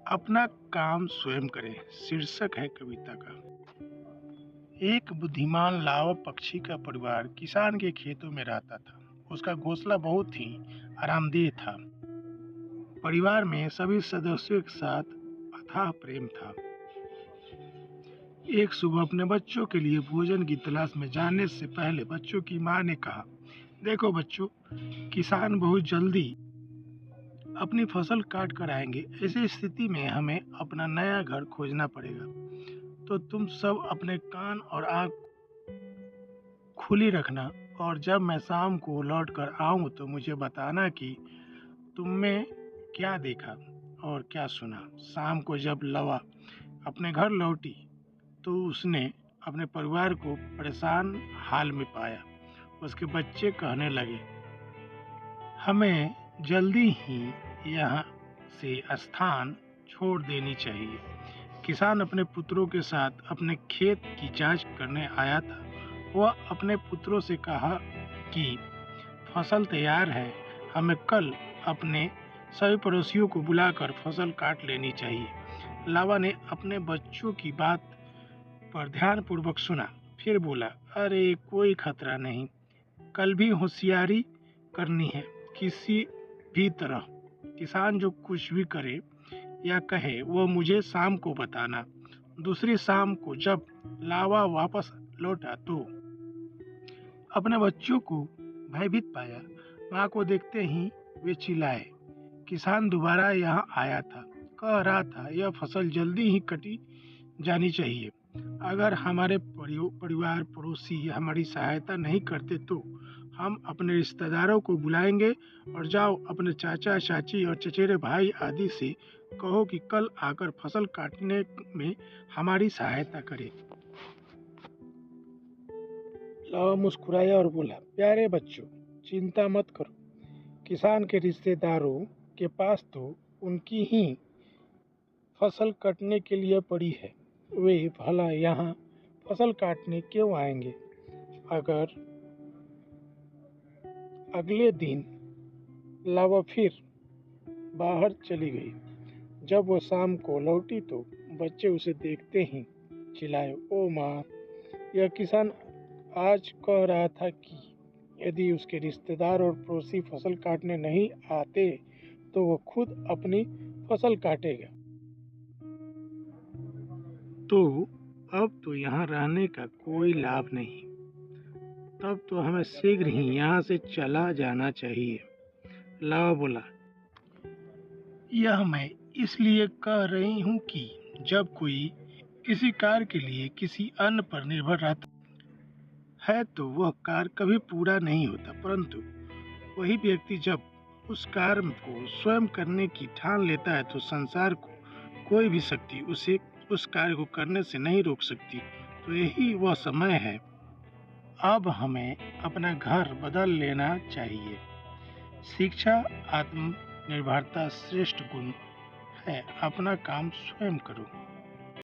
अपना काम स्वयं करें शीर्षक है कविता का। एक बुद्धिमान लावा पक्षी का परिवार किसान के खेतों में रहता था। उसका घोंसला बहुत ही आरामदेह था। परिवार में सभी सदस्यों के साथ अथाह प्रेम था। एक सुबह अपने बच्चों के लिए भोजन की तलाश में जाने से पहले बच्चों की माँ ने कहा, देखो बच्चों, किसान बहुत जल्दी अपनी फसल काट कर आएंगे। ऐसी स्थिति में हमें अपना नया घर खोजना पड़ेगा। तो तुम सब अपने कान और आँख खुली रखना, और जब मैं शाम को लौट कर आऊँ तो मुझे बताना कि तुमने क्या देखा और क्या सुना। शाम को जब लवा अपने घर लौटी तो उसने अपने परिवार को परेशान हाल में पाया। उसके बच्चे कहने लगे, हमें जल्दी ही यहाँ से स्थान छोड़ देनी चाहिए। किसान अपने पुत्रों के साथ अपने खेत की जांच करने आया था। वह अपने पुत्रों से कहा कि फसल तैयार है, हमें कल अपने सभी पड़ोसियों को बुलाकर फसल काट लेनी चाहिए। लावा ने अपने बच्चों की बात पर ध्यानपूर्वक सुना, फिर बोला, अरे कोई खतरा नहीं, कल भी होशियारी करनी है किसी भी तरह। किसान जो कुछ भी करे या कहे वो मुझे शाम को बताना। दूसरी शाम को जब लावा वापस लौटा तो अपने बच्चों को भयभीत पाया। माँ को देखते ही वे चिल्लाए, किसान दोबारा यहाँ आया था, कह रहा था यह फसल जल्दी ही कटी जानी चाहिए। अगर हमारे परिवार पड़ोसी हमारी सहायता नहीं करते तो हम अपने रिश्तेदारों को बुलाएंगे। और जाओ अपने चाचा चाची और चचेरे भाई आदि से कहो कि कल आकर फसल काटने में हमारी सहायता करें। लावा मुस्कुराया और बोला, प्यारे बच्चों, चिंता मत करो। किसान के रिश्तेदारों के पास तो उनकी ही फसल कटने के लिए पड़ी है। वे भला यहाँ फसल काटने क्यों आएंगे? अगर अगले दिन लावा फिर बाहर चली गई। जब वो शाम को लौटी तो बच्चे उसे देखते ही चिल्लाए, ओ माँ, यह किसान आज कह रहा था कि यदि उसके रिश्तेदार और पड़ोसी फसल काटने नहीं आते तो वो खुद अपनी फसल काटेगा। तो अब तो यहाँ रहने का कोई लाभ नहीं। तब तो हमें शीघ्र ही यहाँ से चला जाना चाहिए। लावा बोला, यह मैं इसलिए कह रही हूँ कि जब कोई किसी कार्य के लिए किसी अन्य पर निर्भर रहता है तो वह कार्य कभी पूरा नहीं होता, परंतु वही व्यक्ति जब उस कार्य को स्वयं करने की ठान लेता है तो संसार को कोई भी शक्ति उसे उस कार्य को करने से नहीं रोक सकती। तो यही वह समय है। अब हमें अपना घर बदल लेना चाहिए। शिक्षा आत्मनिर्भरता श्रेष्ठ गुण है। अपना काम स्वयं करो।